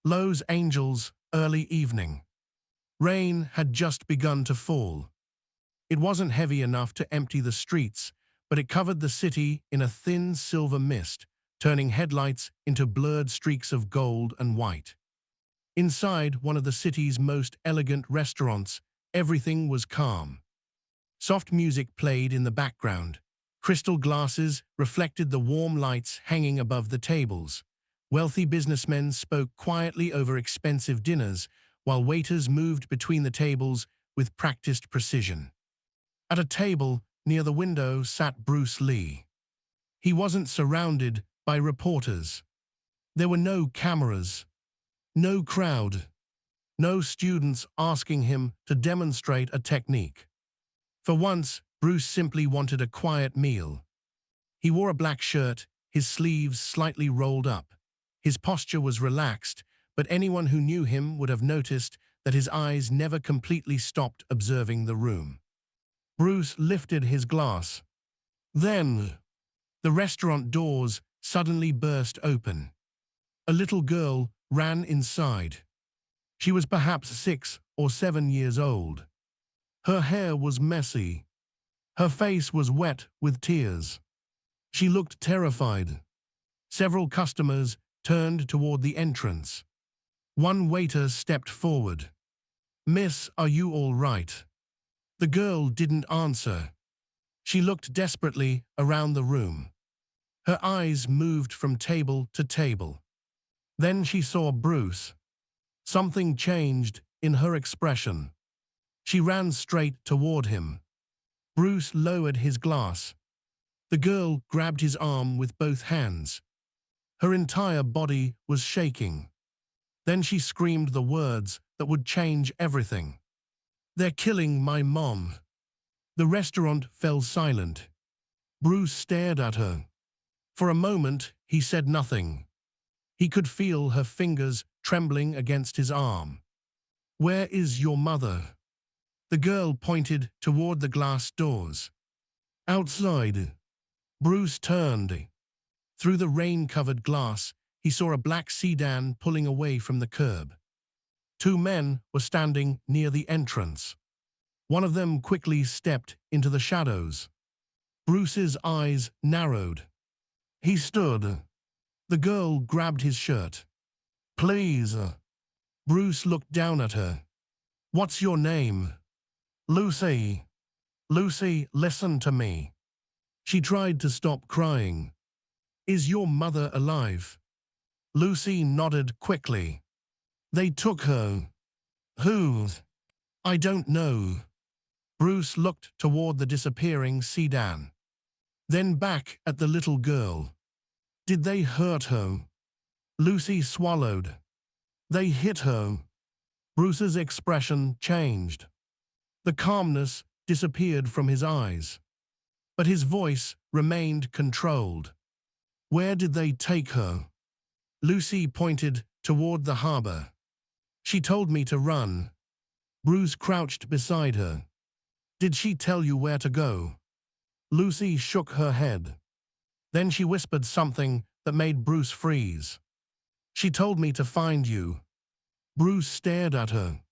Los Angeles, early evening. Rain had just begun to fall. It wasn't heavy enough to empty the streets, but it covered the city in a thin silver mist, turning headlights into blurred streaks of gold and white. Inside one of the city's most elegant restaurants, everything was calm. Soft music played in the background. Crystal glasses reflected the warm lights hanging above the tables. Wealthy businessmen spoke quietly over expensive dinners, while waiters moved between the tables with practiced precision. At a table near the window sat Bruce Lee. He wasn't surrounded by reporters. There were no cameras, no crowd, no students asking him to demonstrate a technique. For once, Bruce simply wanted a quiet meal. He wore a black shirt, his sleeves slightly rolled up. His posture was relaxed, but anyone who knew him would have noticed that his eyes never completely stopped observing the room. Bruce lifted his glass. Then, the restaurant doors suddenly burst open. A little girl ran inside. She was perhaps 6 or 7 years old. Her hair was messy. Her face was wet with tears. She looked terrified. Several customers turned toward the entrance. One waiter stepped forward. "Miss, are you all right?" The girl didn't answer. She looked desperately around the room. Her eyes moved from table to table. Then she saw Bruce. Something changed in her expression. She ran straight toward him. Bruce lowered his glass. The girl grabbed his arm with both hands. Her entire body was shaking. Then she screamed the words that would change everything. "They're killing my mom." The restaurant fell silent. Bruce stared at her. For a moment, he said nothing. He could feel her fingers trembling against his arm. "Where is your mother?" The girl pointed toward the glass doors. "Outside." Bruce turned. Through the rain-covered glass, he saw a black sedan pulling away from the curb. 2 men were standing near the entrance. One of them quickly stepped into the shadows. Bruce's eyes narrowed. He stood. The girl grabbed his shirt. "Please." Bruce looked down at her. "What's your name?" "Lucy." "Lucy, listen to me." She tried to stop crying. "Is your mother alive?" Lucy nodded quickly. "They took her." "Who?" "I don't know." Bruce looked toward the disappearing sedan. Then back at the little girl. "Did they hurt her?" Lucy swallowed. "They hit her." Bruce's expression changed. The calmness disappeared from his eyes. But his voice remained controlled. "Where did they take her?" Lucy pointed toward the harbor. "She told me to run." Bruce crouched beside her. "Did she tell you where to go?" Lucy shook her head. Then she whispered something that made Bruce freeze. "She told me to find you." Bruce stared at her.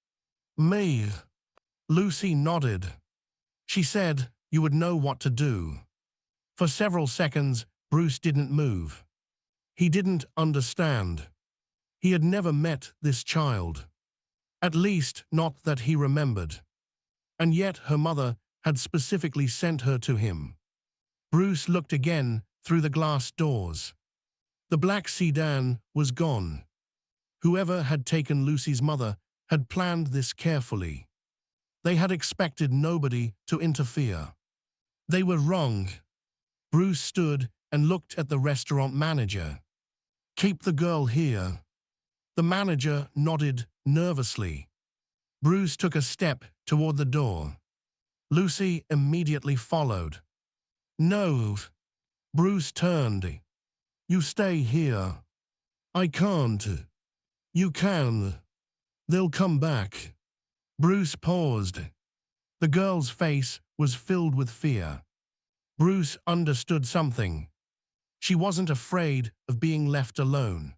"Me?" Lucy nodded. "She said you would know what to do." For several seconds, Bruce didn't move. He didn't understand. He had never met this child. At least, not that he remembered. And yet her mother had specifically sent her to him. Bruce looked again through the glass doors. The black sedan was gone. Whoever had taken Lucy's mother had planned this carefully. They had expected nobody to interfere. They were wrong. Bruce stood and looked at the restaurant manager. "Keep the girl here." The manager nodded nervously. Bruce took a step toward the door. Lucy immediately followed. "No." Bruce turned. "You stay here." "I can't." "You can. They'll come back." Bruce paused. The girl's face was filled with fear. Bruce understood something. She wasn't afraid of being left alone.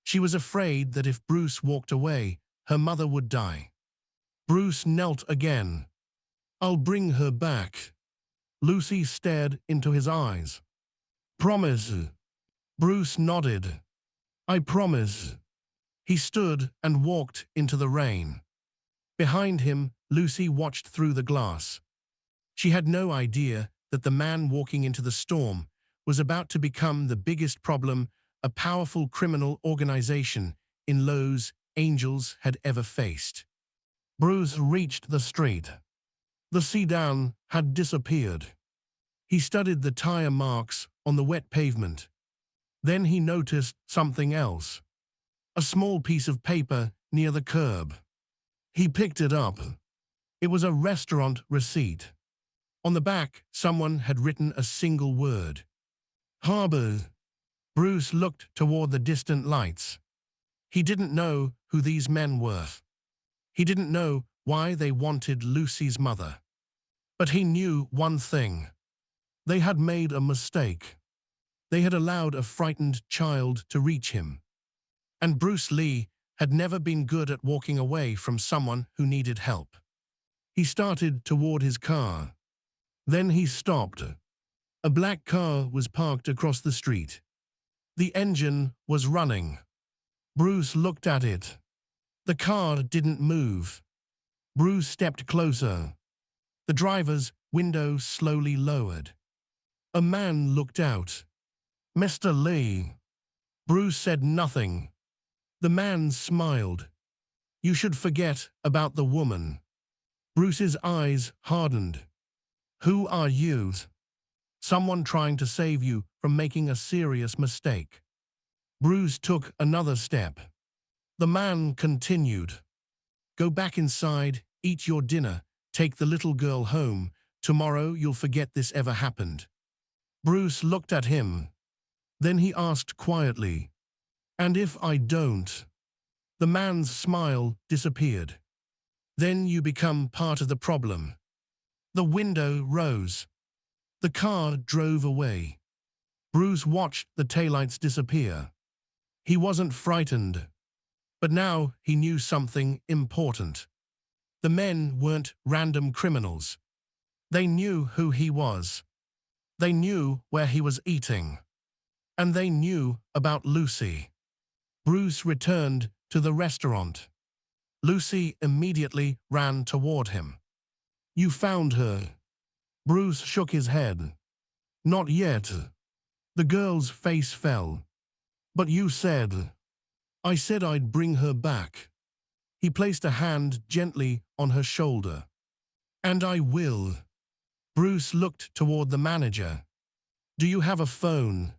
She was afraid that if Bruce walked away, her mother would die. Bruce knelt again. "I'll bring her back." Lucy stared into his eyes. "Promise?" Bruce nodded. "I promise." He stood and walked into the rain. Behind him, Lucy watched through the glass. She had no idea that the man walking into the storm was about to become the biggest problem a powerful criminal organization in Los Angeles had ever faced. Bruce reached the street. The sedan had disappeared. He studied the tire marks on the wet pavement. Then he noticed something else. A small piece of paper near the curb. He picked it up. It was a restaurant receipt. On the back, someone had written a single word. Harbor. Bruce looked toward the distant lights. He didn't know who these men were. He didn't know why they wanted Lucy's mother. But he knew one thing. They had made a mistake. They had allowed a frightened child to reach him. And Bruce Lee had never been good at walking away from someone who needed help. He started toward his car. Then he stopped. A black car was parked across the street. The engine was running. Bruce looked at it. The car didn't move. Bruce stepped closer. The driver's window slowly lowered. A man looked out. "Mr. Lee." Bruce said nothing. The man smiled. "You should forget about the woman." Bruce's eyes hardened. "Who are you?" "Someone trying to save you from making a serious mistake." Bruce took another step. The man continued. "Go back inside, eat your dinner, take the little girl home. Tomorrow you'll forget this ever happened." Bruce looked at him. Then he asked quietly, "And if I don't?" The man's smile disappeared. "Then you become part of the problem." The window rose. The car drove away. Bruce watched the taillights disappear. He wasn't frightened. But now he knew something important. The men weren't random criminals. They knew who he was. They knew where he was eating. And they knew about Lucy. Bruce returned to the restaurant. Lucy immediately ran toward him. "You found her." Bruce shook his head. "Not yet." The girl's face fell. "But you said." "I said I'd bring her back." He placed a hand gently on her shoulder. "And I will." Bruce looked toward the manager. "Do you have a phone?"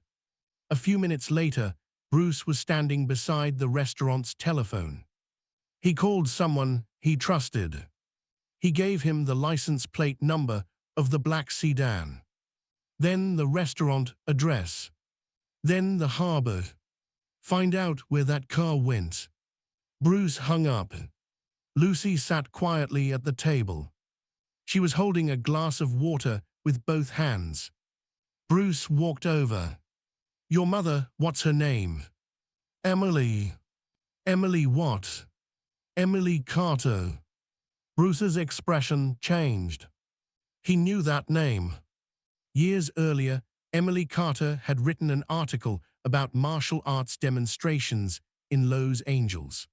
A few minutes later, Bruce was standing beside the restaurant's telephone. He called someone he trusted. He gave him the license plate number of the black sedan. Then the restaurant address. Then the harbor. Find out where that car went. Bruce hung up. Lucy sat quietly at the table. She was holding a glass of water with both hands. Bruce walked over. "Your mother, what's her name?" "Emily." "Emily what?" "Emily Carter." Bruce's expression changed. He knew that name. Years earlier, Emily Carter had written an article about martial arts demonstrations in Los Angeles.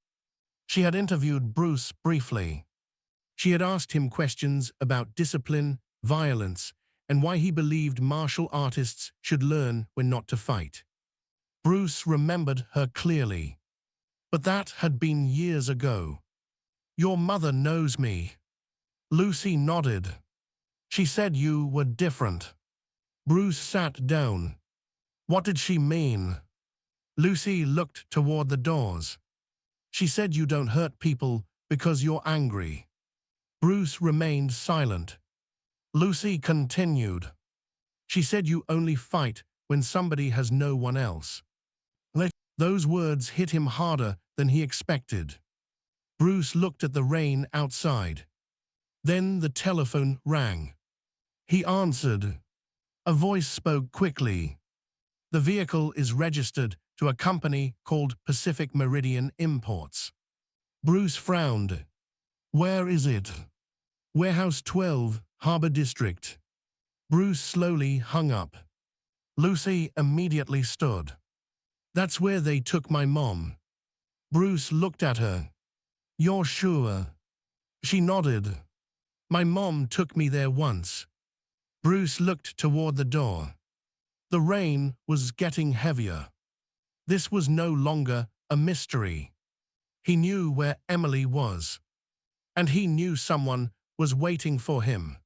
She had interviewed Bruce briefly. She had asked him questions about discipline, violence, and why he believed martial artists should learn when not to fight. Bruce remembered her clearly. But that had been years ago. "Your mother knows me." Lucy nodded. "She said you were different." Bruce sat down. "What did she mean?" Lucy looked toward the doors. "She said you don't hurt people because you're angry." Bruce remained silent. Lucy continued. "She said you only fight when somebody has no one else." Those words hit him harder than he expected. Bruce looked at the rain outside. Then the telephone rang. He answered. A voice spoke quickly. "The vehicle is registered to a company called Pacific Meridian Imports. Bruce frowned. Where is it? Warehouse 12, Harbor District. Bruce slowly hung up. Lucy immediately stood. That's where they took my mom. Bruce looked at her. You're sure? She nodded. My mom took me there once. Bruce looked toward the door. The rain was getting heavier. This was no longer a mystery. He knew where Emily was. And he knew someone was waiting for him.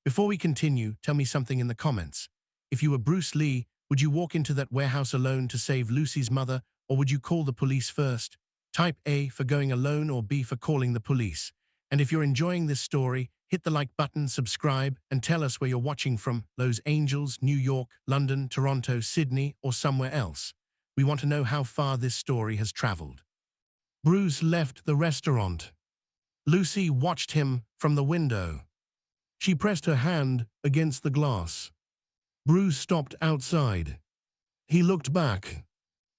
Before we continue, tell me something in the comments. If you were Bruce Lee, would you walk into that warehouse alone to save Lucy's mother, or would you call the police first? Type A for going alone or B for calling the police. And if you're enjoying this story, hit the like button, subscribe, and tell us where you're watching from: Los Angeles, New York, London, Toronto, Sydney, or somewhere else. We want to know how far this story has traveled. Bruce left the restaurant. Lucy watched him from the window. She pressed her hand against the glass. Bruce stopped outside. He looked back.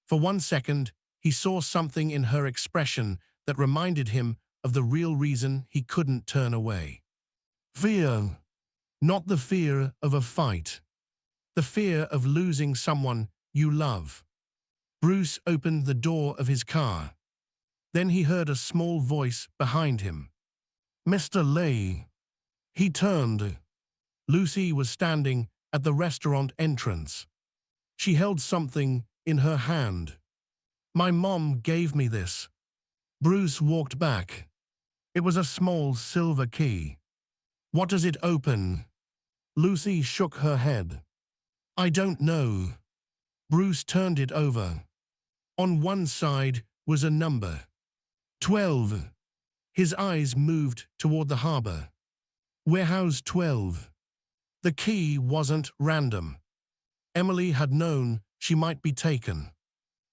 For 1 second, he saw something in her expression that reminded him of the real reason he couldn't turn away. Fear. Not the fear of a fight. The fear of losing someone you love. Bruce opened the door of his car. Then he heard a small voice behind him. Mr. Lee. He turned. Lucy was standing at the restaurant entrance. She held something in her hand. My mom gave me this. Bruce walked back. It was a small silver key. What does it open? Lucy shook her head. I don't know. Bruce turned it over. On one side was a number. 12. His eyes moved toward the harbor. Warehouse 12. The key wasn't random. Emily had known she might be taken.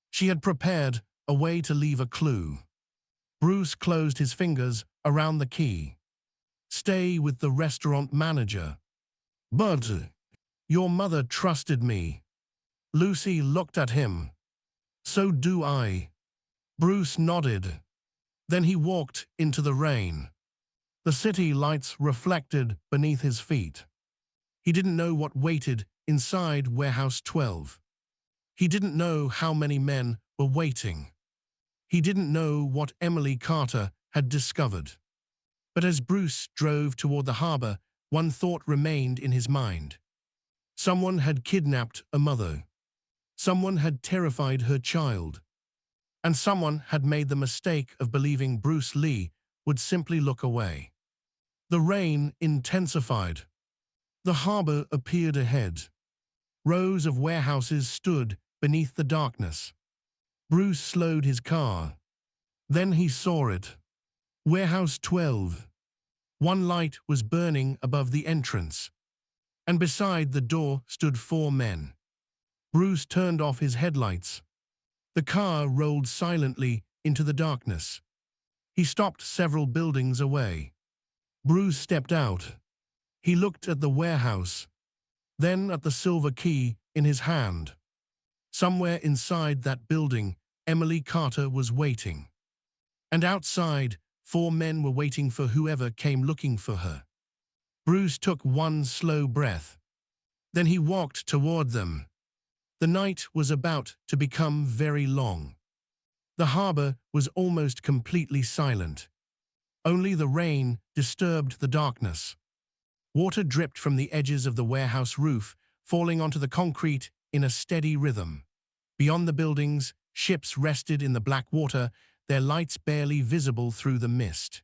She had prepared a way to leave a clue. Bruce closed his fingers around the key. Stay with the restaurant manager. But your mother trusted me. Lucy looked at him. So do I. Bruce nodded. Then he walked into the rain. The city lights reflected beneath his feet. He didn't know what waited inside Warehouse 12. He didn't know how many men were waiting. He didn't know what Emily Carter had discovered. But as Bruce drove toward the harbor, one thought remained in his mind. Someone had kidnapped a mother. Someone had terrified her child. And someone had made the mistake of believing Bruce Lee would simply look away. The rain intensified. The harbor appeared ahead. Rows of warehouses stood beneath the darkness. Bruce slowed his car. Then he saw it. Warehouse 12. One light was burning above the entrance. And beside the door stood 4 men. Bruce turned off his headlights. The car rolled silently into the darkness. He stopped several buildings away. Bruce stepped out. He looked at the warehouse, then at the silver key in his hand. Somewhere inside that building, Emily Carter was waiting. And outside, 4 men were waiting for whoever came looking for her. Bruce took one slow breath. Then he walked toward them. The night was about to become very long. The harbor was almost completely silent. Only the rain disturbed the darkness. Water dripped from the edges of the warehouse roof, falling onto the concrete in a steady rhythm. Beyond the buildings, ships rested in the black water, their lights barely visible through the mist.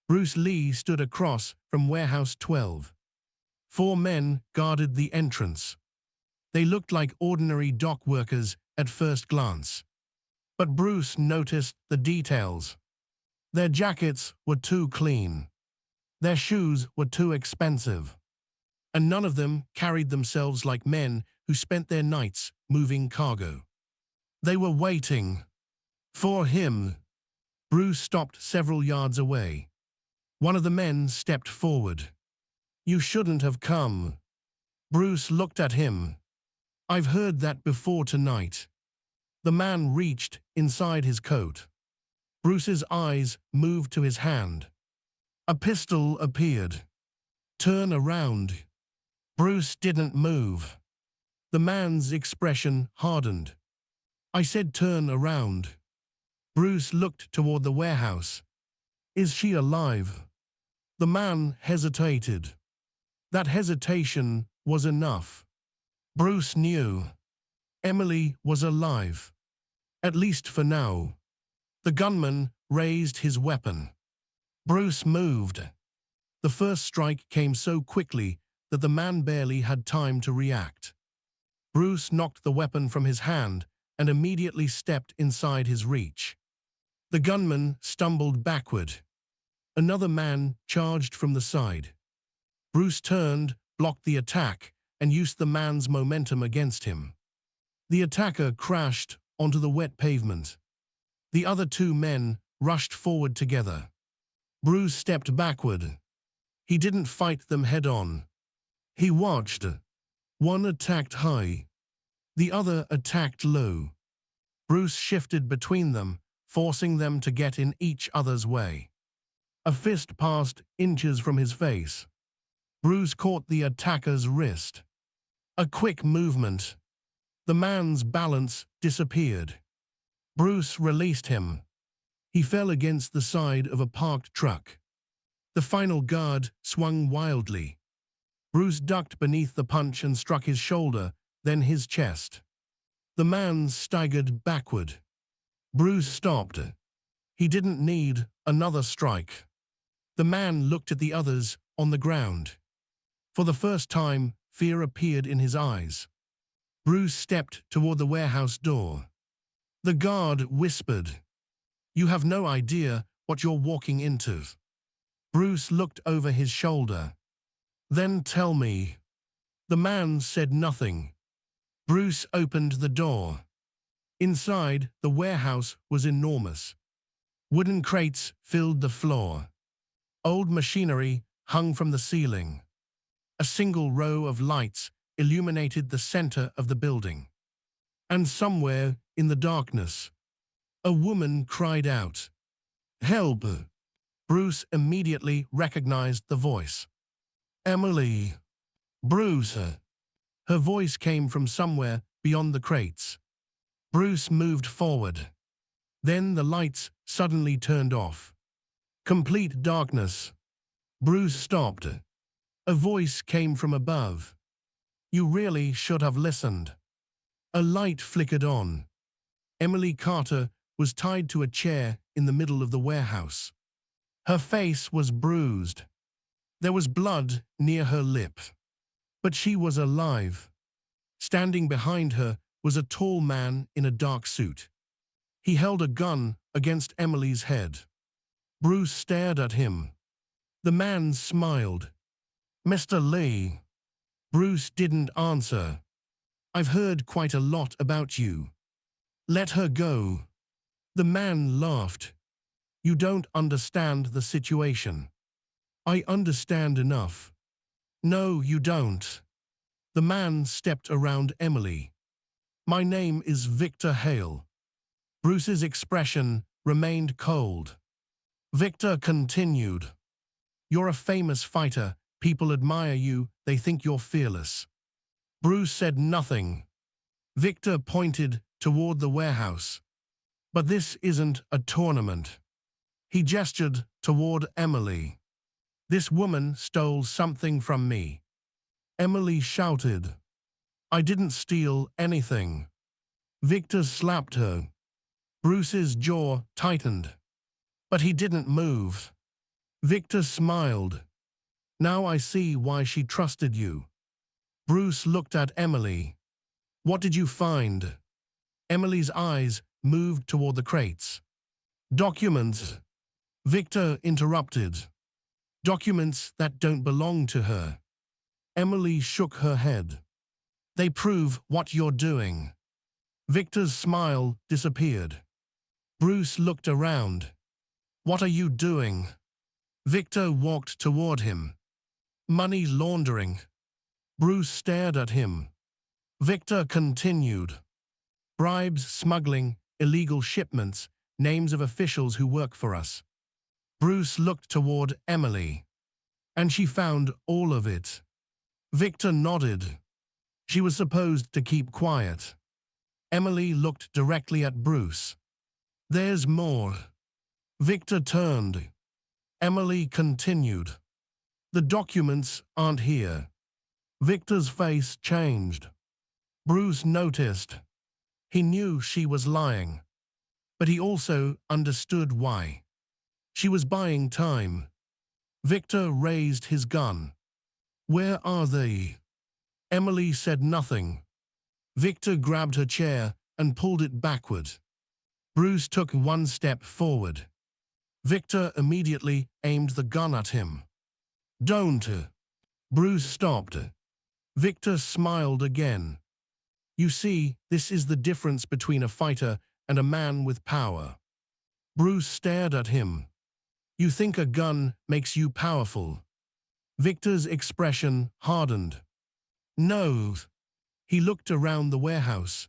Bruce Lee stood across from Warehouse 12. 4 men guarded the entrance. They looked like ordinary dock workers at first glance. But Bruce noticed the details. Their jackets were too clean. Their shoes were too expensive. And none of them carried themselves like men who spent their nights moving cargo. They were waiting for him. Bruce stopped several yards away. One of the men stepped forward. You shouldn't have come. Bruce looked at him. I've heard that before tonight. The man reached inside his coat. Bruce's eyes moved to his hand. A pistol appeared. Turn around. Bruce didn't move. The man's expression hardened. I said turn around. Bruce looked toward the warehouse. Is she alive? The man hesitated. That hesitation was enough. Bruce knew. Emily was alive. At least for now. The gunman raised his weapon. Bruce moved. The first strike came so quickly that the man barely had time to react. Bruce knocked the weapon from his hand and immediately stepped inside his reach. The gunman stumbled backward. Another man charged from the side. Bruce turned, blocked the attack, and used the man's momentum against him. The attacker crashed onto the wet pavement. The other two men rushed forward together. Bruce stepped backward. He didn't fight them head-on. He watched. One attacked high. The other attacked low. Bruce shifted between them, forcing them to get in each other's way. A fist passed inches from his face. Bruce caught the attacker's wrist. A quick movement. The man's balance disappeared. Bruce released him. He fell against the side of a parked truck. The final guard swung wildly. Bruce ducked beneath the punch and struck his shoulder, then his chest. The man staggered backward. Bruce stopped. He didn't need another strike. The man looked at the others on the ground. For the first time, fear appeared in his eyes. Bruce stepped toward the warehouse door. The guard whispered, "You have no idea what you're walking into." Bruce looked over his shoulder. "Then tell me." The man said nothing. Bruce opened the door. Inside, the warehouse was enormous. Wooden crates filled the floor. Old machinery hung from the ceiling. A single row of lights illuminated the center of the building. And somewhere in the darkness, a woman cried out, "Help!" Bruce immediately recognized the voice. "Emily!" "Bruce!" Her voice came from somewhere beyond the crates. Bruce moved forward. Then the lights suddenly turned off. Complete darkness. Bruce stopped. A voice came from above. "You really should have listened." A light flickered on. Emily Carter was tied to a chair in the middle of the warehouse. Her face was bruised. There was blood near her lip. But she was alive. Standing behind her was a tall man in a dark suit. He held a gun against Emily's head. Bruce stared at him. The man smiled. "Mr. Lee." Bruce didn't answer. "I've heard quite a lot about you." "Let her go." The man laughed. "You don't understand the situation." "I understand enough." "No, you don't." The man stepped around Emily. "My name is Victor Hale." Bruce's expression remained cold. Victor continued, "You're a famous fighter. People admire you. They think you're fearless." Bruce said nothing. Victor pointed toward the warehouse. "But this isn't a tournament." He gestured toward Emily. "This woman stole something from me." Emily shouted, "I didn't steal anything." Victor slapped her. Bruce's jaw tightened. But he didn't move. Victor smiled. "Now I see why she trusted you." Bruce looked at Emily. "What did you find?" Emily's eyes moved toward the crates. "Documents." Victor interrupted. "Documents that don't belong to her." Emily shook her head. "They prove what you're doing." Victor's smile disappeared. Bruce looked around. "What are you doing?" Victor walked toward him. "Money laundering." Bruce stared at him. Victor continued, Bribes, smuggling, illegal shipments, names of officials who work for us. Bruce looked toward Emily, and she found all of it. Victor nodded. She was supposed to keep quiet. Emily looked directly at Bruce. There's more. Victor turned. Emily continued. The documents aren't here. Victor's face changed. Bruce noticed. He knew she was lying, but he also understood why. She was buying time. Victor raised his gun. Where are they? Emily said nothing. Victor grabbed her chair and pulled it backward. Bruce took one step forward. Victor immediately aimed the gun at him. Don't. Bruce stopped. Victor smiled again. You see, this is the difference between a fighter and a man with power. Bruce stared at him. You think a gun makes you powerful? Victor's expression hardened. No. He looked around the warehouse.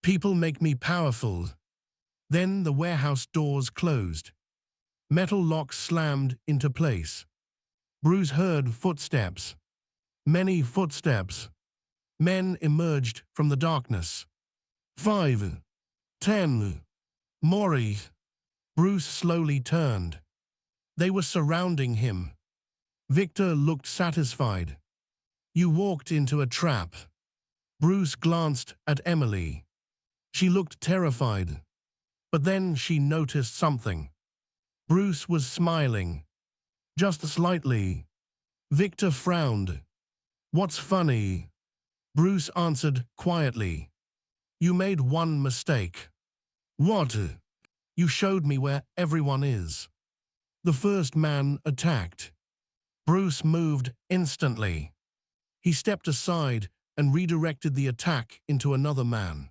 People make me powerful. Then the warehouse doors closed. Metal locks slammed into place. Bruce heard footsteps. Many footsteps. Men emerged from the darkness. 5, 10. Maury. Bruce slowly turned. They were surrounding him. Victor looked satisfied. You walked into a trap. Bruce glanced at Emily. She looked terrified. But then she noticed something. Bruce was smiling. Just slightly. Victor frowned. What's funny? Bruce answered quietly. You made one mistake. What? You showed me where everyone is. The first man attacked. Bruce moved instantly. He stepped aside and redirected the attack into another man.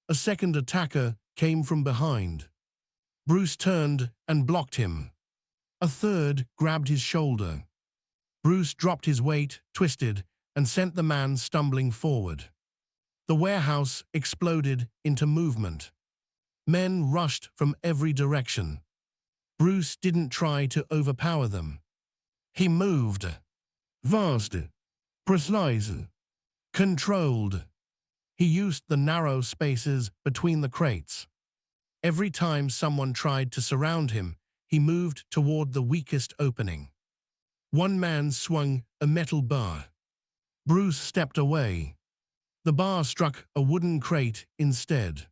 A second attacker came from behind. Bruce turned and blocked him. A third grabbed his shoulder. Bruce dropped his weight, twisted, and sent the man stumbling forward. The warehouse exploded into movement. Men rushed from every direction. Bruce didn't try to overpower them. He moved. Fast, precise, controlled. He used the narrow spaces between the crates. Every time someone tried to surround him, he moved toward the weakest opening. One man swung a metal bar. Bruce stepped away. The bar struck a wooden crate instead.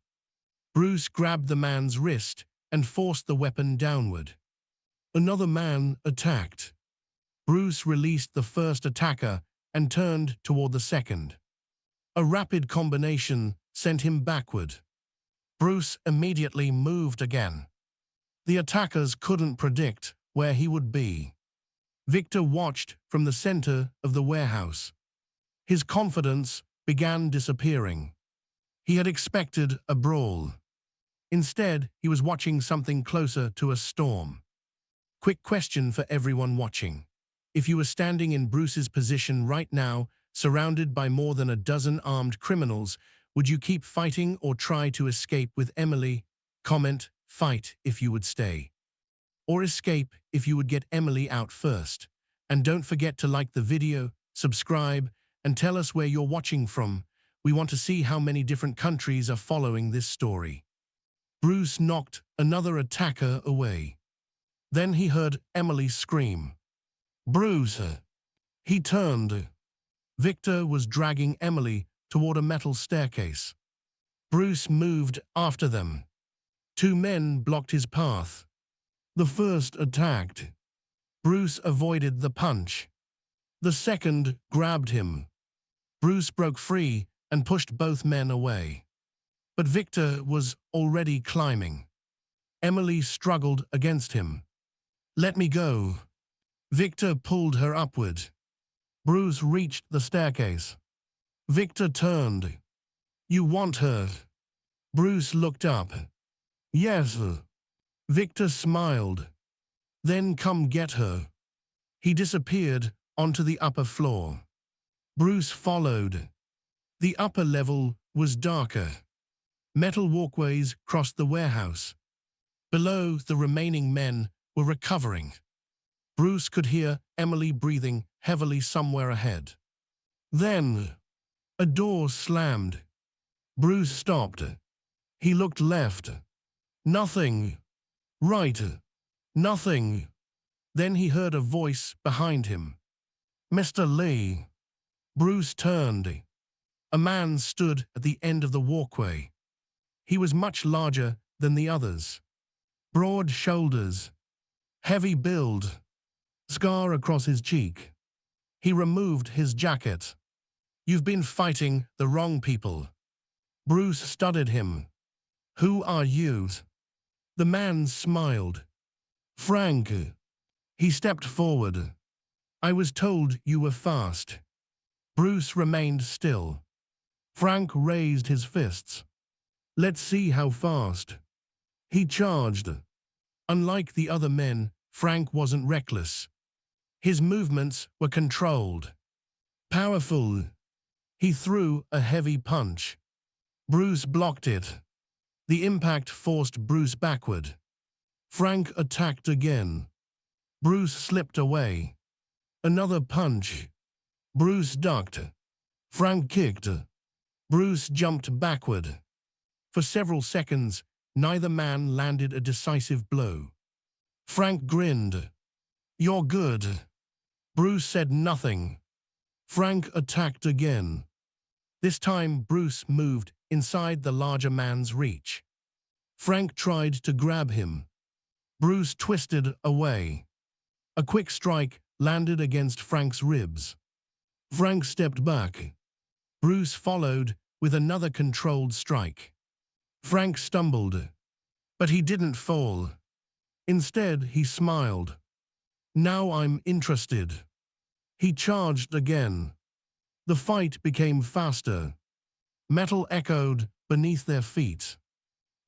Bruce grabbed the man's wrist and forced the weapon downward. Another man attacked. Bruce released the first attacker and turned toward the second. A rapid combination sent him backward. Bruce immediately moved again. The attackers couldn't predict where he would be. Victor watched from the center of the warehouse. His confidence began disappearing. He had expected a brawl. Instead, he was watching something closer to a storm. Quick question for everyone watching. If you were standing in Bruce's position right now, surrounded by more than a dozen armed criminals, would you keep fighting or try to escape with Emily? Comment, fight if you would stay. Or escape if you would get Emily out first. And don't forget to like the video, subscribe, and tell us where you're watching from. We want to see how many different countries are following this story. Bruce knocked another attacker away. Then he heard Emily scream. Bruce! He turned. Victor was dragging Emily toward a metal staircase. Bruce moved after them. Two men blocked his path. The first attacked. Bruce avoided the punch. The second grabbed him. Bruce broke free and pushed both men away. But Victor was already climbing. Emily struggled against him. Let me go. Victor pulled her upward. Bruce reached the staircase. Victor turned. You want her? Bruce looked up. Yes. Victor smiled. Then come get her. He disappeared onto the upper floor. Bruce followed. The upper level was darker. Metal walkways crossed the warehouse. Below, the remaining men were recovering. Bruce could hear Emily breathing heavily somewhere ahead. Then, a door slammed. Bruce stopped. He looked left. Nothing. Right. Nothing. Then he heard a voice behind him. Mr. Lee. Bruce turned. A man stood at the end of the walkway. He was much larger than the others. Broad shoulders, heavy build, scar across his cheek. He removed his jacket. You've been fighting the wrong people. Bruce studied him. Who are you? The man smiled. Frank. He stepped forward. I was told you were fast. Bruce remained still. Frank raised his fists. Let's see how fast. He charged. Unlike the other men, Frank wasn't reckless. His movements were controlled. Powerful. He threw a heavy punch. Bruce blocked it. The impact forced Bruce backward. Frank attacked again. Bruce slipped away. Another punch. Bruce ducked. Frank kicked. Bruce jumped backward. For several seconds, neither man landed a decisive blow. Frank grinned. You're good. Bruce said nothing. Frank attacked again. This time Bruce moved inside the larger man's reach. Frank tried to grab him. Bruce twisted away. A quick strike landed against Frank's ribs. Frank stepped back. Bruce followed with another controlled strike. Frank stumbled, but he didn't fall. Instead, he smiled. Now I'm interested. He charged again. The fight became faster. Metal echoed beneath their feet.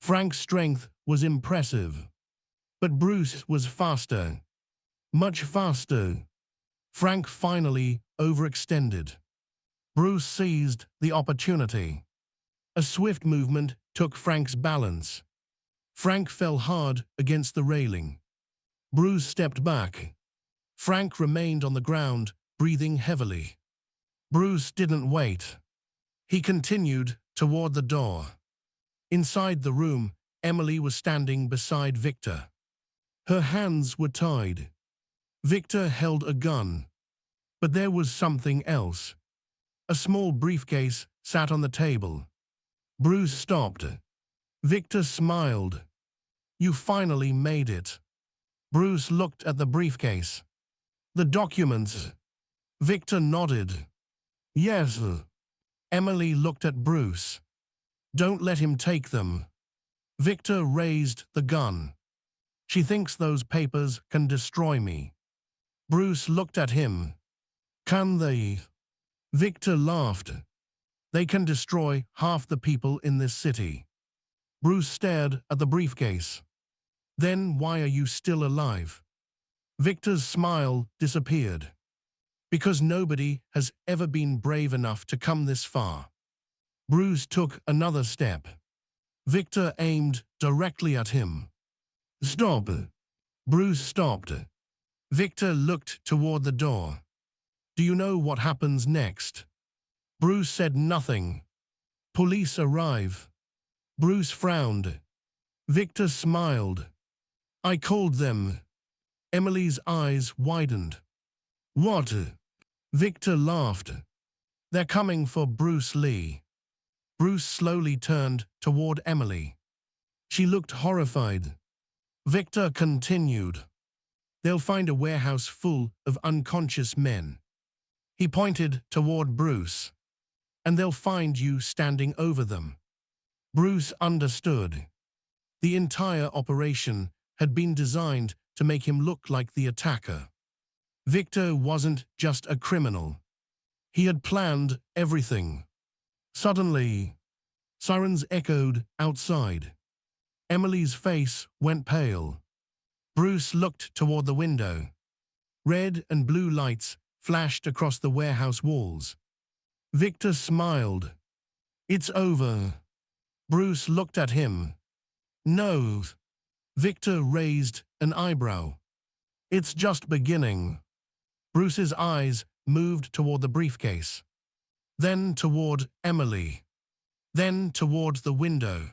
Frank's strength was impressive. But Bruce was faster. Much faster. Frank finally overextended. Bruce seized the opportunity. A swift movement took Frank's balance. Frank fell hard against the railing. Bruce stepped back. Frank remained on the ground, breathing heavily. Bruce didn't wait. He continued toward the door. Inside the room, Emily was standing beside Victor. Her hands were tied. Victor held a gun. But there was something else. A small briefcase sat on the table. Bruce stopped. Victor smiled. You finally made it. Bruce looked at the briefcase. The documents. Victor nodded. Yes. Emily looked at Bruce. Don't let him take them. Victor raised the gun. She thinks those papers can destroy me. Bruce looked at him. Can they? Victor laughed. They can destroy half the people in this city. Bruce stared at the briefcase. Then why are you still alive? Victor's smile disappeared. Because nobody has ever been brave enough to come this far. Bruce took another step. Victor aimed directly at him. Stop. Bruce stopped. Victor looked toward the door. Do you know what happens next? Bruce said nothing. Police arrive. Bruce frowned. Victor smiled. I called them. Emily's eyes widened. What? Victor laughed. They're coming for Bruce Lee. Bruce slowly turned toward Emily. She looked horrified. Victor continued. They'll find a warehouse full of unconscious men. He pointed toward Bruce. And they'll find you standing over them. Bruce understood. The entire operation had been designed to make him look like the attacker. Victor wasn't just a criminal. He had planned everything. Suddenly, sirens echoed outside. Emily's face went pale. Bruce looked toward the window. Red and blue lights flashed across the warehouse walls. Victor smiled. It's over. Bruce looked at him. No. Victor raised an eyebrow. It's just beginning. Bruce's eyes moved toward the briefcase, then toward Emily, then toward the window.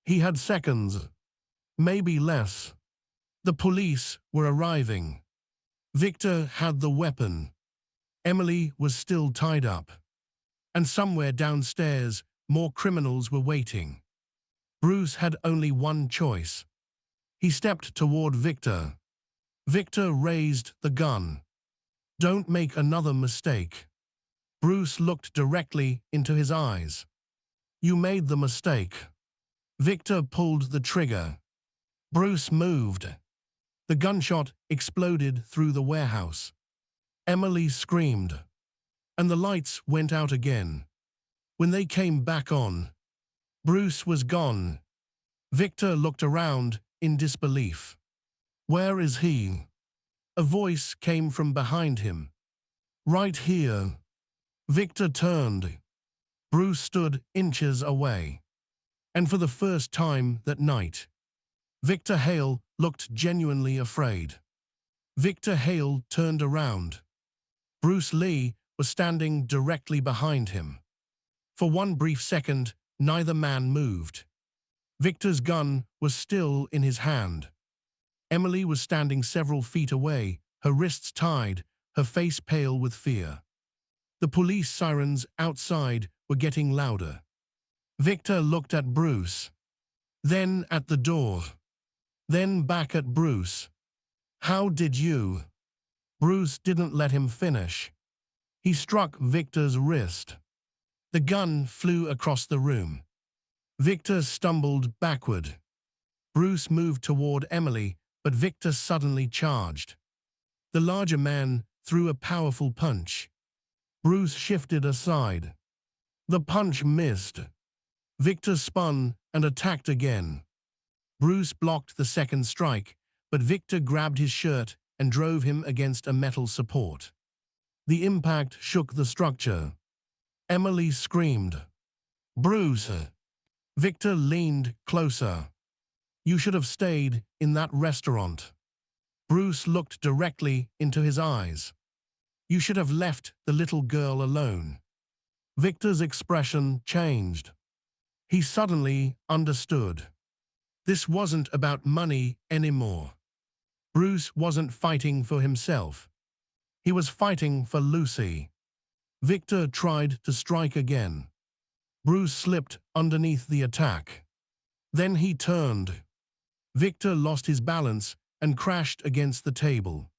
He had seconds, maybe less. The police were arriving. Victor had the weapon. Emily was still tied up. And somewhere downstairs, more criminals were waiting. Bruce had only one choice. He stepped toward Victor. Victor raised the gun. Don't make another mistake. Bruce looked directly into his eyes. You made the mistake. Victor pulled the trigger. Bruce moved. The gunshot exploded through the warehouse. Emily screamed, and the lights went out again. When they came back on, Bruce was gone. Victor looked around in disbelief. Where is he? A voice came from behind him. Right here. Victor turned. Bruce stood inches away. And for the first time that night, Victor Hale looked genuinely afraid. Victor Hale turned around. Bruce Lee was standing directly behind him. For one brief second, neither man moved. Victor's gun was still in his hand. Emily was standing several feet away, her wrists tied, her face pale with fear. The police sirens outside were getting louder. Victor looked at Bruce, then at the door, then back at Bruce. How did you? Bruce didn't let him finish. He struck Victor's wrist. The gun flew across the room. Victor stumbled backward. Bruce moved toward Emily, but Victor suddenly charged. The larger man threw a powerful punch. Bruce shifted aside. The punch missed. Victor spun and attacked again. Bruce blocked the second strike, but Victor grabbed his shirt and drove him against a metal support. The impact shook the structure. Emily screamed. Bruce! Victor leaned closer. You should have stayed in that restaurant. Bruce looked directly into his eyes. You should have left the little girl alone. Victor's expression changed. He suddenly understood. This wasn't about money anymore. Bruce wasn't fighting for himself. He was fighting for Lucy. Victor tried to strike again. Bruce slipped underneath the attack. Then he turned. Victor lost his balance and crashed against the table.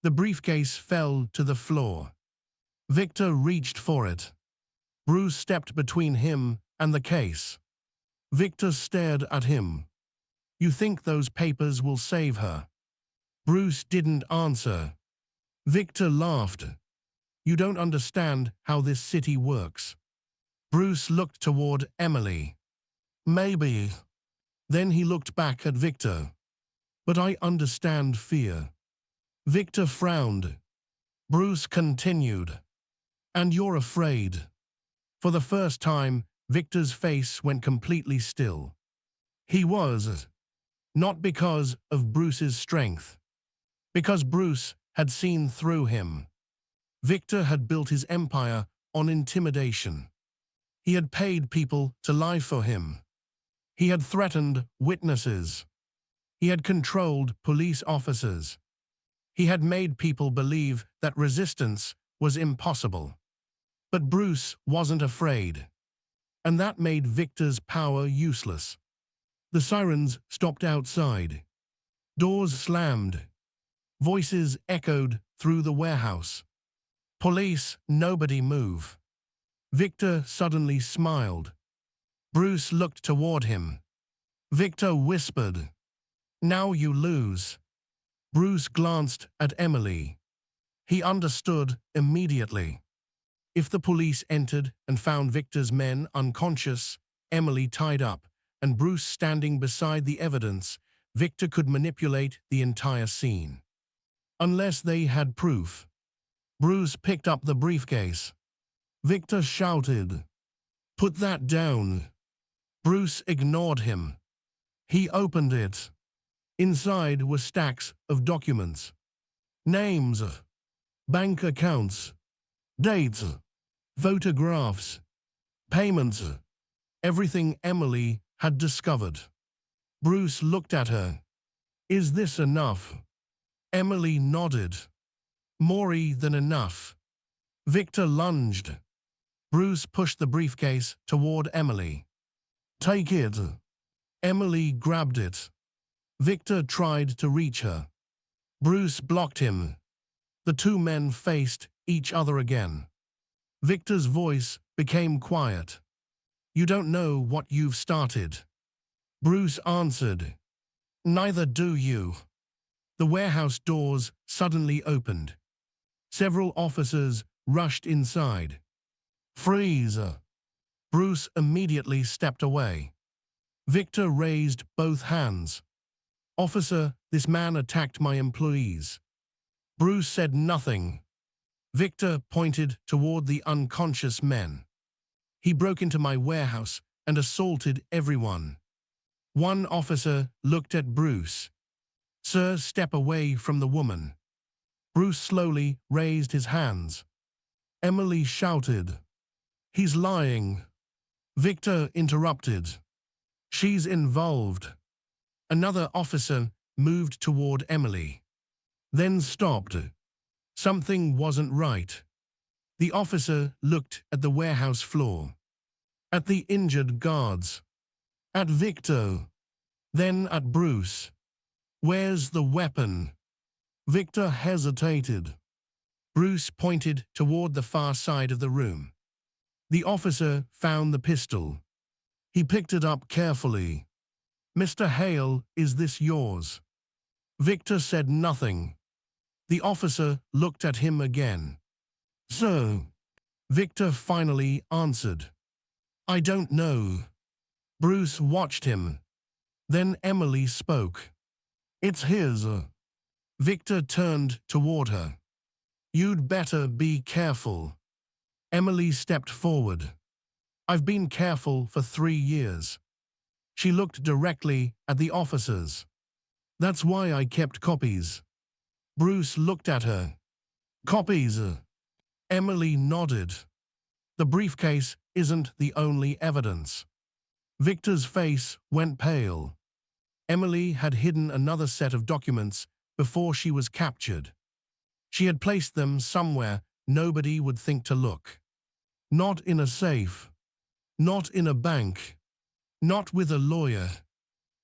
The briefcase fell to the floor. Victor reached for it. Bruce stepped between him and the case. Victor stared at him. You think those papers will save her? Bruce didn't answer. Victor laughed. You don't understand how this city works. Bruce looked toward Emily. Maybe. Then he looked back at Victor. But I understand fear. Victor frowned. Bruce continued. And you're afraid. For the first time, Victor's face went completely still. He was. Not because of Bruce's strength. Because Bruce had seen through him. Victor had built his empire on intimidation. He had paid people to lie for him. He had threatened witnesses. He had controlled police officers. He had made people believe that resistance was impossible. But Bruce wasn't afraid. And that made Victor's power useless. The sirens stopped outside. Doors slammed. Voices echoed through the warehouse. Police, nobody move. Victor suddenly smiled. Bruce looked toward him. Victor whispered, Now you lose. Bruce glanced at Emily. He understood immediately. If the police entered and found Victor's men unconscious, Emily tied up, and Bruce standing beside the evidence, Victor could manipulate the entire scene. Unless they had proof. Bruce picked up the briefcase. Victor shouted, Put that down. Bruce ignored him. He opened it. Inside were stacks of documents. Names, bank accounts, dates, photographs, payments, everything Emily had discovered. Bruce looked at her. Is this enough? Emily nodded. More than enough. Victor lunged. Bruce pushed the briefcase toward Emily. Take it. Emily grabbed it. Victor tried to reach her. Bruce blocked him. The two men faced each other again. Victor's voice became quiet. You don't know what you've started. Bruce answered. Neither do you. The warehouse doors suddenly opened. Several officers rushed inside. Freeze! Bruce immediately stepped away. Victor raised both hands. Officer, this man attacked my employees. Bruce said nothing. Victor pointed toward the unconscious men. He broke into my warehouse and assaulted everyone. One officer looked at Bruce. Sir, step away from the woman. Bruce slowly raised his hands. Emily shouted. He's lying. Victor interrupted. She's involved. Another officer moved toward Emily. Then stopped. Something wasn't right. The officer looked at the warehouse floor. At the injured guards. At Victor. Then at Bruce. Where's the weapon? Victor hesitated. Bruce pointed toward the far side of the room. The officer found the pistol. He picked it up carefully. Mr. Hale, is this yours? Victor said nothing. The officer looked at him again. So, Victor finally answered. I don't know. Bruce watched him. Then Emily spoke. It's his. Victor turned toward her. You'd better be careful. Emily stepped forward. I've been careful for 3 years. She looked directly at the officers. That's why I kept copies. Bruce looked at her. Copies? Emily nodded. The briefcase isn't the only evidence. Victor's face went pale. Emily had hidden another set of documents before she was captured. She had placed them somewhere nobody would think to look. Not in a safe. Not in a bank. Not with a lawyer.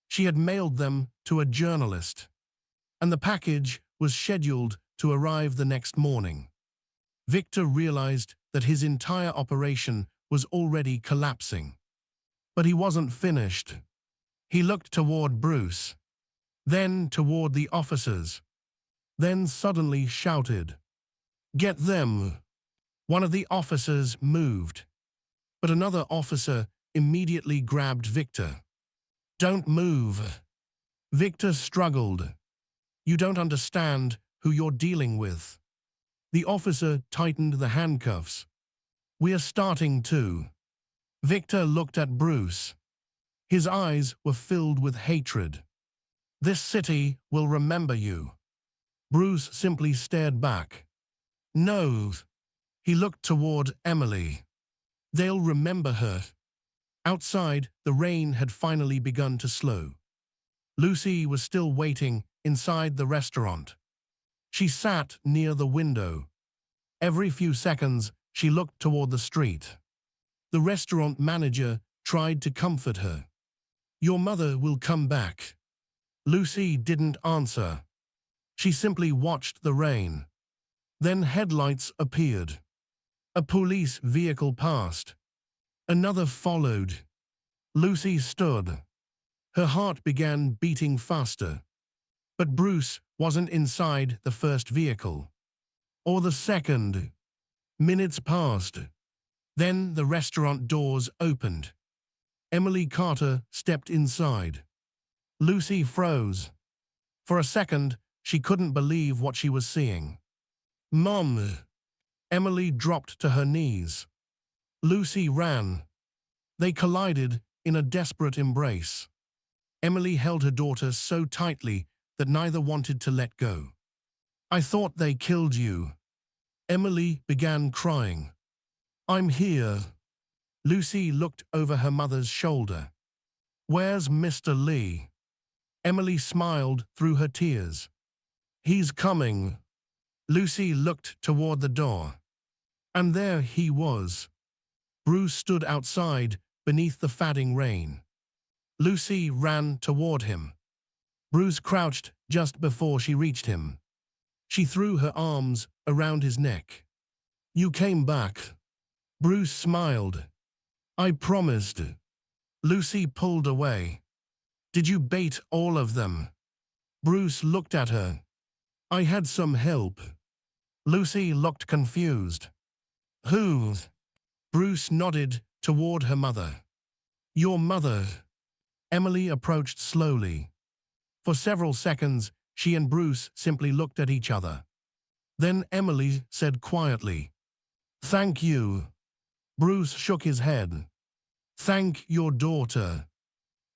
She had mailed them to a journalist. And the package was scheduled to arrive the next morning. Victor realized that his entire operation was already collapsing. But he wasn't finished. He looked toward Bruce, then toward the officers, then suddenly shouted, Get them! One of the officers moved, but another officer immediately grabbed Victor. Don't move. Victor struggled. You don't understand who you're dealing with. The officer tightened the handcuffs. We're starting to. Victor looked at Bruce. His eyes were filled with hatred. This city will remember you. Bruce simply stared back. No. He looked toward Emily. They'll remember her. Outside, the rain had finally begun to slow. Lucy was still waiting inside the restaurant. She sat near the window. Every few seconds, she looked toward the street. The restaurant manager tried to comfort her. Your mother will come back. Lucy didn't answer. She simply watched the rain. Then headlights appeared. A police vehicle passed. Another followed. Lucy stood. Her heart began beating faster. But Bruce wasn't inside the first vehicle. Or the second. Minutes passed. Then the restaurant doors opened. Emily Carter stepped inside. Lucy froze. For a second, she couldn't believe what she was seeing. Mom! Emily dropped to her knees. Lucy ran. They collided in a desperate embrace. Emily held her daughter so tightly that neither wanted to let go. "I thought they killed you." Emily began crying. "I'm here." Lucy looked over her mother's shoulder. "Where's Mr. Lee?" Emily smiled through her tears. "He's coming." Lucy looked toward the door. And there he was. Bruce stood outside beneath the fading rain. Lucy ran toward him. Bruce crouched just before she reached him. She threw her arms around his neck. "You came back." Bruce smiled. "I promised." Lucy pulled away. "Did you bait all of them?" Bruce looked at her. "I had some help." Lucy looked confused. "Who?" Bruce nodded toward her mother. "Your mother." Emily approached slowly. For several seconds, she and Bruce simply looked at each other. Then Emily said quietly, "Thank you." Bruce shook his head. "Thank your daughter."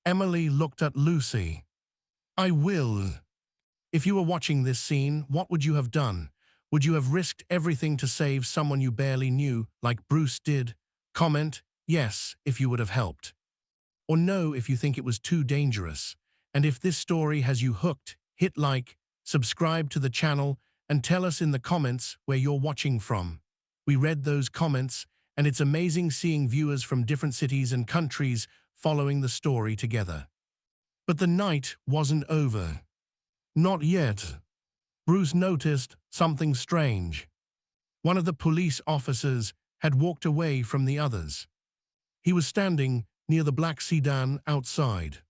Emily looked at Lucy. "I will." If you were watching this scene, what would you have done? Would you have risked everything to save someone you barely knew, like Bruce did? Comment yes if you would have helped. Or no if you think it was too dangerous. And if this story has you hooked, hit like, subscribe to the channel, and tell us in the comments where you're watching from. We read those comments, and it's amazing seeing viewers from different cities and countries following the story together. But the night wasn't over. Not yet. Bruce noticed something strange. One of the police officers had walked away from the others. He was standing near the black sedan outside.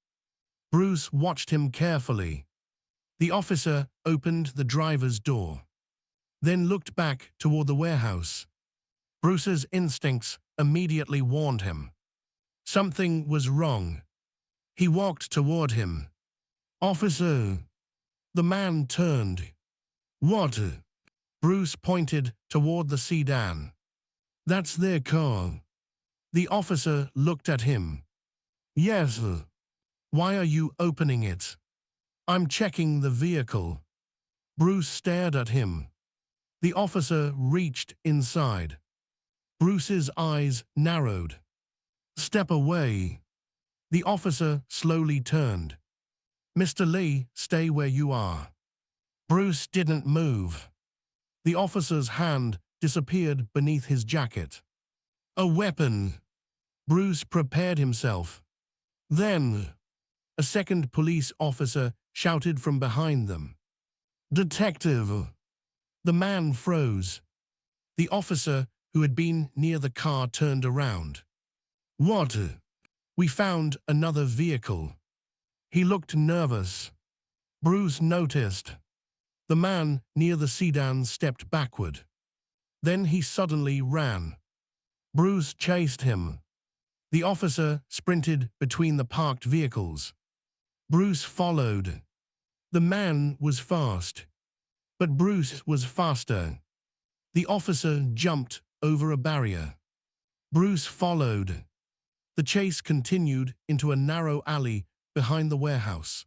Bruce watched him carefully. The officer opened the driver's door, then looked back toward the warehouse. Bruce's instincts immediately warned him. Something was wrong. He walked toward him. "Officer." The man turned. "What?" Bruce pointed toward the sedan. "That's their car." The officer looked at him. "Yes." "Why are you opening it?" "I'm checking the vehicle." Bruce stared at him. The officer reached inside. Bruce's eyes narrowed. "Step away." The officer slowly turned. "Mr. Lee, stay where you are." Bruce didn't move. The officer's hand disappeared beneath his jacket. "A weapon." Bruce prepared himself. Then, a second police officer shouted from behind them. "Detective." The man froze. The officer who had been near the car turned around. "What?" "We found another vehicle." He looked nervous. Bruce noticed. The man near the sedan stepped backward. Then he suddenly ran. Bruce chased him. The officer sprinted between the parked vehicles. Bruce followed. The man was fast, but Bruce was faster. The officer jumped over a barrier. Bruce followed. The chase continued into a narrow alley behind the warehouse.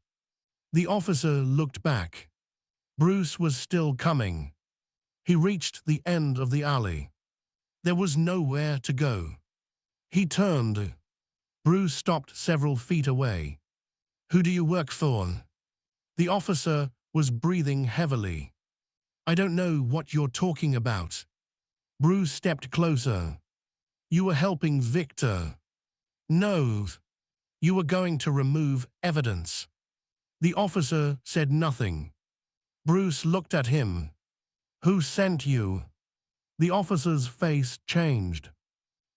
The officer looked back. Bruce was still coming. He reached the end of the alley. There was nowhere to go. He turned. Bruce stopped several feet away. "Who do you work for?" The officer was breathing heavily. "I don't know what you're talking about." Bruce stepped closer. "You were helping Victor." "No." "You were going to remove evidence." The officer said nothing. Bruce looked at him. "Who sent you?" The officer's face changed.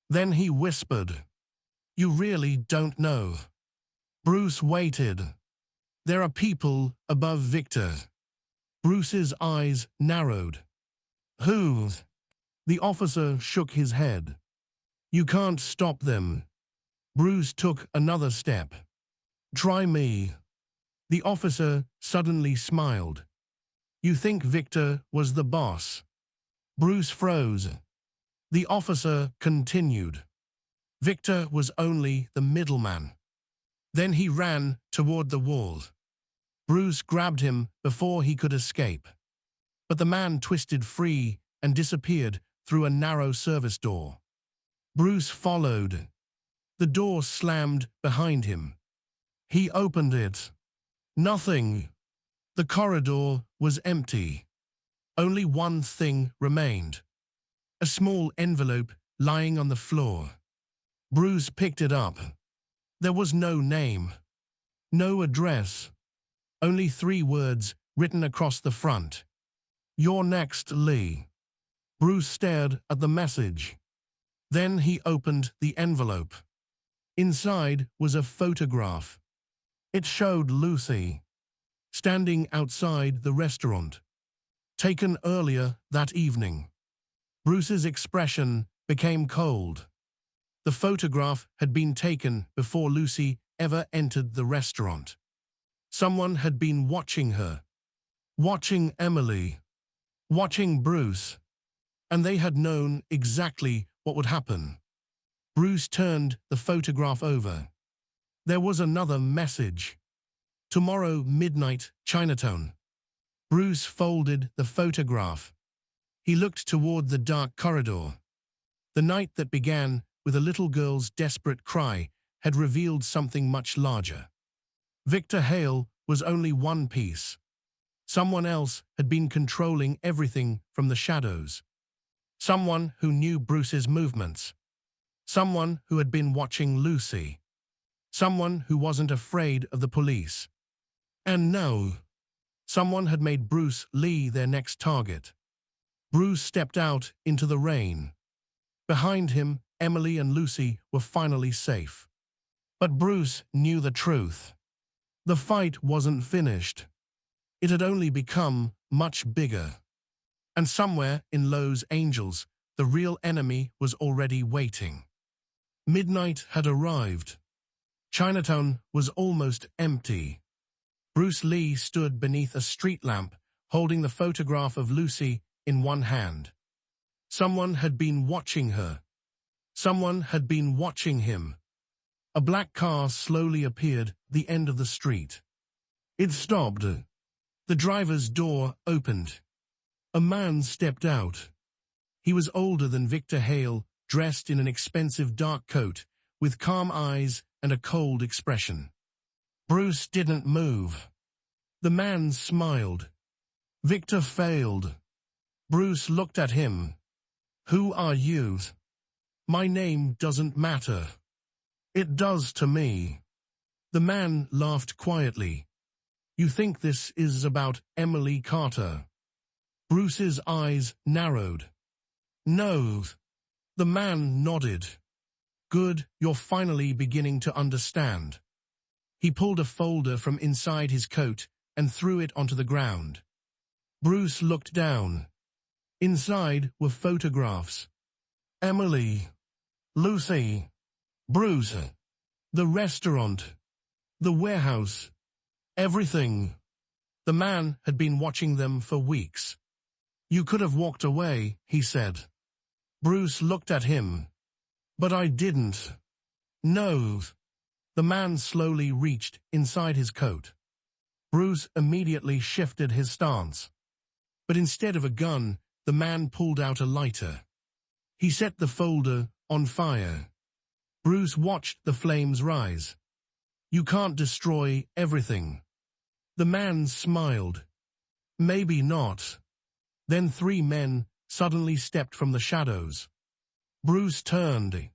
Then he whispered, "You really don't know." Bruce waited. "There are people above Victor." Bruce's eyes narrowed. "Who?" The officer shook his head. "You can't stop them." Bruce took another step. "Try me." The officer suddenly smiled. "You think Victor was the boss?" Bruce froze. The officer continued. Victor was only the middleman. Then he ran toward the wall. Bruce grabbed him before he could escape. But the man twisted free and disappeared through a narrow service door. Bruce followed. The door slammed behind him. He opened it. Nothing. The corridor was empty. Only one thing remained. A small envelope lying on the floor. Bruce picked it up. There was no name. No address. Only 3 words written across the front. "You're next, Lee." Bruce stared at the message. Then he opened the envelope. Inside was a photograph. It showed Lucy, standing outside the restaurant, taken earlier that evening. Bruce's expression became cold. The photograph had been taken before Lucy ever entered the restaurant. Someone had been watching her, watching Emily, watching Bruce, and they had known exactly what would happen. Bruce turned the photograph over. There was another message. "Tomorrow midnight, Chinatown." Bruce folded the photograph. He looked toward the dark corridor. The night that began with a little girl's desperate cry had revealed something much larger. Victor Hale was only one piece. Someone else had been controlling everything from the shadows. Someone who knew Bruce's movements. Someone who had been watching Lucy. Someone who wasn't afraid of the police. And no, someone had made Bruce Lee their next target. Bruce stepped out into the rain. Behind him, Emily and Lucy were finally safe. But Bruce knew the truth. The fight wasn't finished. It had only become much bigger. And somewhere in Los Angeles, the real enemy was already waiting. Midnight had arrived. Chinatown was almost empty. Bruce Lee stood beneath a street lamp, holding the photograph of Lucy in one hand. Someone had been watching her. Someone had been watching him. A black car slowly appeared at the end of the street. It stopped. The driver's door opened. A man stepped out. He was older than Victor Hale, dressed in an expensive dark coat, with calm eyes and a cold expression. Bruce didn't move. The man smiled. Victor failed. Bruce looked at him. "Who are you?" "My name doesn't matter." "It does to me." The man laughed quietly. "You think this is about Emily Carter?" Bruce's eyes narrowed. "No." The man nodded. "Good, you're finally beginning to understand." He pulled a folder from inside his coat and threw it onto the ground. Bruce looked down. Inside were photographs. Emily, Lucy, Bruce, the restaurant, the warehouse, everything. The man had been watching them for weeks. "You could have walked away," he said. Bruce looked at him. "But I didn't." "No." The man slowly reached inside his coat. Bruce immediately shifted his stance. But instead of a gun, the man pulled out a lighter. He set the folder on fire. Bruce watched the flames rise. "You can't destroy everything." The man smiled. "Maybe not." Then 3 men suddenly stepped from the shadows. Bruce turned.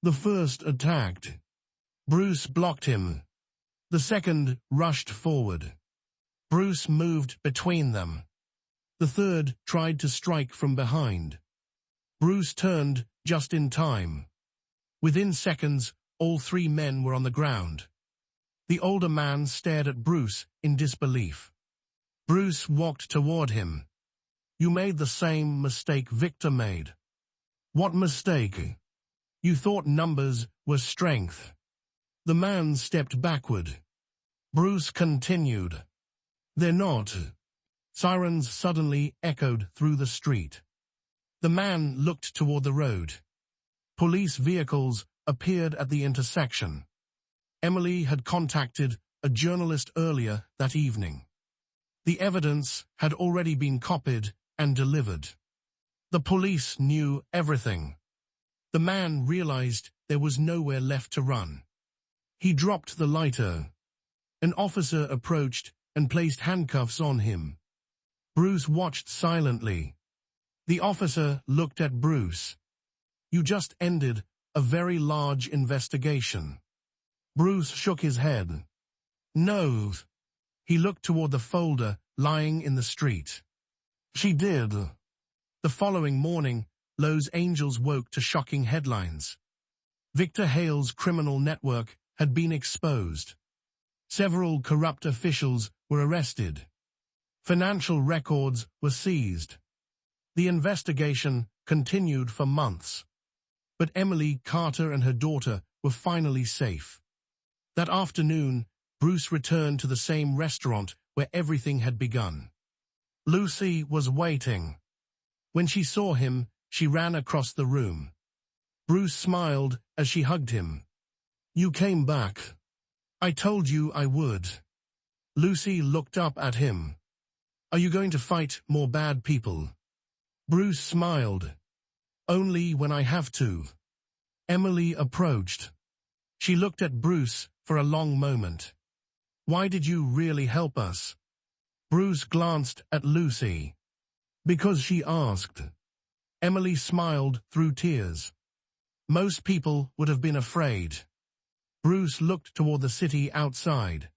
The first attacked. Bruce blocked him. The second rushed forward. Bruce moved between them. The third tried to strike from behind. Bruce turned just in time. Within seconds, all 3 men were on the ground. The older man stared at Bruce in disbelief. Bruce walked toward him. "You made the same mistake Victor made." "What mistake?" "You thought numbers were strength." The man stepped backward. Bruce continued. "They're not." Sirens suddenly echoed through the street. The man looked toward the road. Police vehicles appeared at the intersection. Emily had contacted a journalist earlier that evening. The evidence had already been copied and delivered. The police knew everything. The man realized there was nowhere left to run. He dropped the lighter. An officer approached and placed handcuffs on him. Bruce watched silently. The officer looked at Bruce. "You just ended a very large investigation." Bruce shook his head. "No." He looked toward the folder lying in the street. "She did." The following morning, Los Angeles woke to shocking headlines. Victor Hale's criminal network had been exposed. Several corrupt officials were arrested. Financial records were seized. The investigation continued for months. But Emily Carter and her daughter were finally safe. That afternoon, Bruce returned to the same restaurant where everything had begun. Lucy was waiting. When she saw him, she ran across the room. Bruce smiled as she hugged him. "You came back. I told you I would." Lucy looked up at him. "Are you going to fight more bad people?" Bruce smiled. "Only when I have to." Emily approached. She looked at Bruce for a long moment. "Why did you really help us?" Bruce glanced at Lucy. "Because she asked." Emily smiled through tears. "Most people would have been afraid." Bruce looked toward the city outside.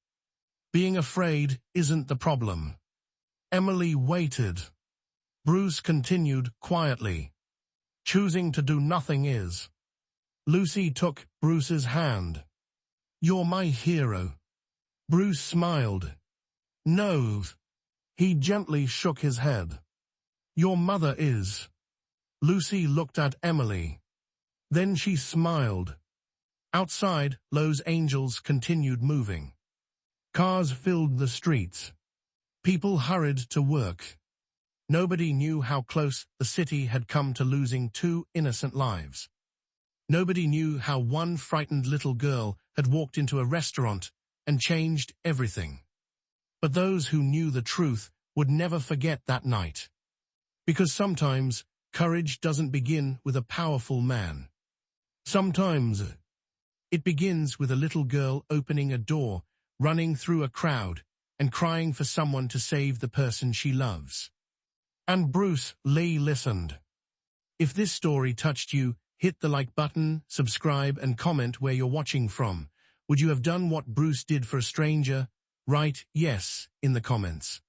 "Being afraid isn't the problem." Emily waited. Bruce continued quietly. "Choosing to do nothing is." Lucy took Bruce's hand. "You're my hero." Bruce smiled. "No." He gently shook his head. "Your mother is." Lucy looked at Emily. Then she smiled. Outside, Los Angeles continued moving. Cars filled the streets. People hurried to work. Nobody knew how close the city had come to losing 2 innocent lives. Nobody knew how one frightened little girl had walked into a restaurant and changed everything. But those who knew the truth would never forget that night. Because sometimes courage doesn't begin with a powerful man. Sometimes it begins with a little girl opening a door, running through a crowd, and crying for someone to save the person she loves. And Bruce Lee listened. If this story touched you, hit the like button, subscribe, and comment where you're watching from. Would you have done what Bruce did for a stranger? Write yes in the comments.